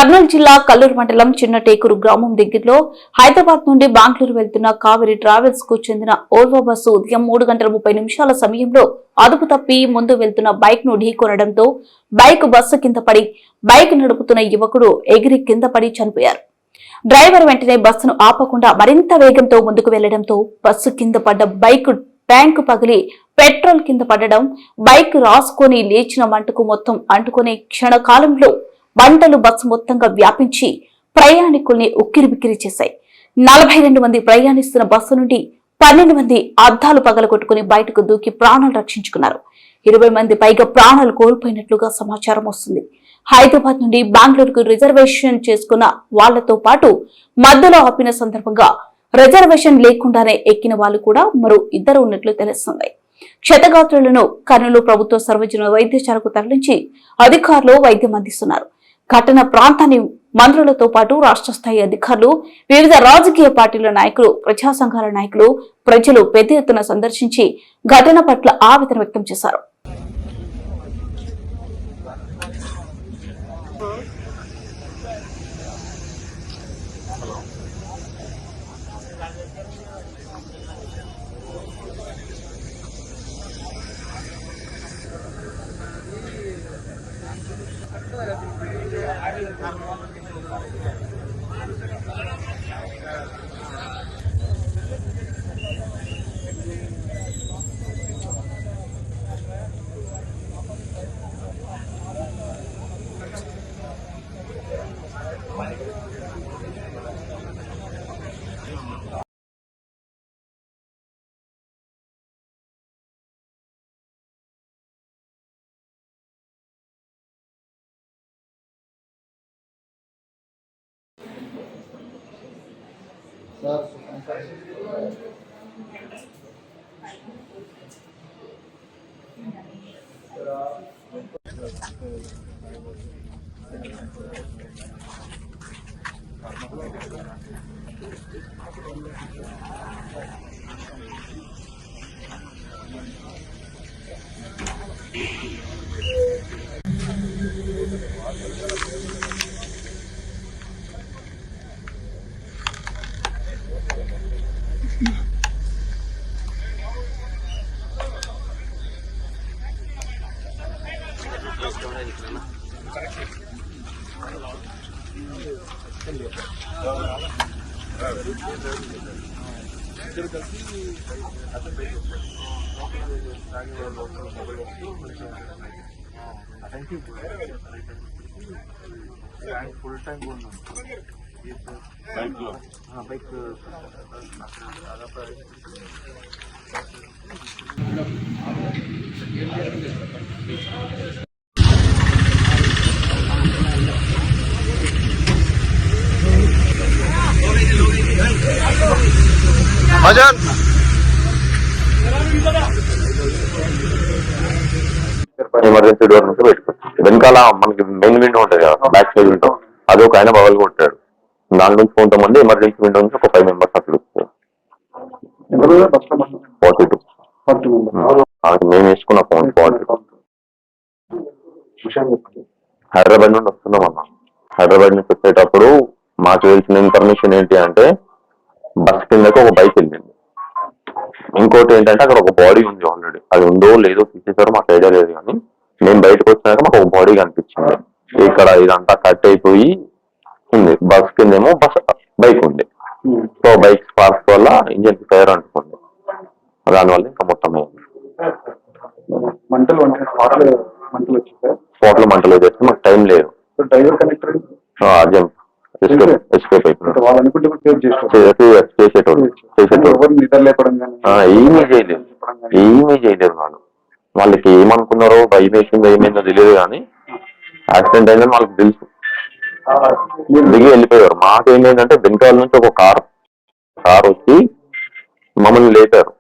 కర్నూలు జిల్లా కల్లూరు మండలం చిన్నటేకూరు గ్రామం దగ్గరలో హైదరాబాద్ నుండి బెంగళూరు వెళ్తున్న కావేరీ ట్రావెల్స్ కు చెందిన ఓల్వో బస్సు ఉదయం 3:30 సమయంలో అదుపు తప్పి ముందు వెళ్తున్న బైక్ ను ఢీకొనడంతో బైక్ బస్సు కింద పడి బైక్ నడుపుతున్న యువకుడు ఎగిరి కింద పడి చనిపోయారు. డ్రైవర్ వెంటనే బస్సును ఆపకుండా మరింత వేగంతో ముందుకు వెళ్లడంతో బస్సు కింద పడ్డ బైక్ ట్యాంకు పగిలి పెట్రోల్ కింద పడడం, బైక్ రాసుకొని లేచిన మంటకు మొత్తం అంటుకునే క్షణకాలంలో మంటలు బస్సు మొత్తంగా వ్యాపించి ప్రయాణికుల్ని ఉక్కిరిబిక్కిరి చేశాయి. 42 మంది ప్రయాణిస్తున్న బస్సు నుండి 12 మంది అద్దాలు పగలగొట్టుకుని బయటకు దూకి ప్రాణాలు రక్షించుకున్నారు. 20 మంది పైగా ప్రాణాలు కోల్పోయినట్లుగా సమాచారం వస్తుంది. హైదరాబాద్ నుండి బెంగళూరుకు రిజర్వేషన్ చేసుకున్న వాళ్లతో పాటు మధ్యలో ఆపిన సందర్భంగా రిజర్వేషన్ లేకుండానే ఎక్కిన వాళ్ళు కూడా మరో 2 ఉన్నట్లు తెలుస్తుంది. క్షతగాత్రులను కర్నూలు ప్రభుత్వ సర్వజన వైద్యశాలకు తరలించి అధికారులు వైద్యం అందిస్తున్నారు. ఘటన ప్రాంతాన్ని మంత్రులతో పాటు రాష్ట్ర స్థాయి అధికారులు, వివిధ రాజకీయ పార్టీల నాయకులు, ప్రజా సంఘాల నాయకులు, ప్రజలు పెద్ద ఎత్తున సందర్శించి ఘటన పట్ల ఆవేదన వ్యక్తం చేశారు. फुल टाइम बोलना बाइक भजन ఎమర్జెన్సీ డోర్ నుంచి పెట్టుకోవచ్చు. వెనకాల మనకి మెయిన్ విండో ఉంటుంది కదా, బ్యాక్ సైడ్ విండో, అది ఒక ఆయన పగలు కొట్టాడు. దాని నుంచి కొంతమంది ఎమర్జెన్సీ విండో నుంచి ఒక 5 మెంబర్స్ అట్లా వస్తారు. 42 మేము వేసుకున్న ఫోన్ 42. హైదరాబాద్ నుండి వస్తున్నాం అన్న. హైదరాబాద్ నుంచి వచ్చేటప్పుడు మాకు తెలిసిన ఇన్ఫర్మేషన్ ఏంటి అంటే బస్ కిందకి ఒక బైక్ వెళ్ళింది. ఇంకోటి ఏంటంటే అక్కడ ఒక బాడీ ఉంది ఆల్రెడీ. అది ఉందో లేదో తీసేసారో మాకు ఐడియా లేదు, కానీ మేము బయటకు వచ్చినాక మాకు ఒక బాడీ కనిపించింది. ఇక్కడ ఇదంతా కట్ అయిపోయి ఉంది. బస్ కిందేమో బైక్ ఉంది. సో బైక్ స్పార్క్స్ వల్ల ఇంజన్ ఫైర్ అంటుకుంది. దానివల్ల ఇంకా మొత్తం స్పాట్ లో మంటలు వచ్చేసి మాకు టైం లేదు. ఎస్కేప్ ఏమీ చేయలేరు వాళ్ళు. వాళ్ళకి ఏమనుకున్నారో భయం వేసిందో ఏమైందో తెలియదు, కానీ యాక్సిడెంట్ అయిందని వాళ్ళకి తెలుసు. దిగి వెళ్ళిపోయారు. మాకేమైందంటే వెనకాల నుంచి ఒక కార్ వచ్చి మమ్మల్ని లేపారు.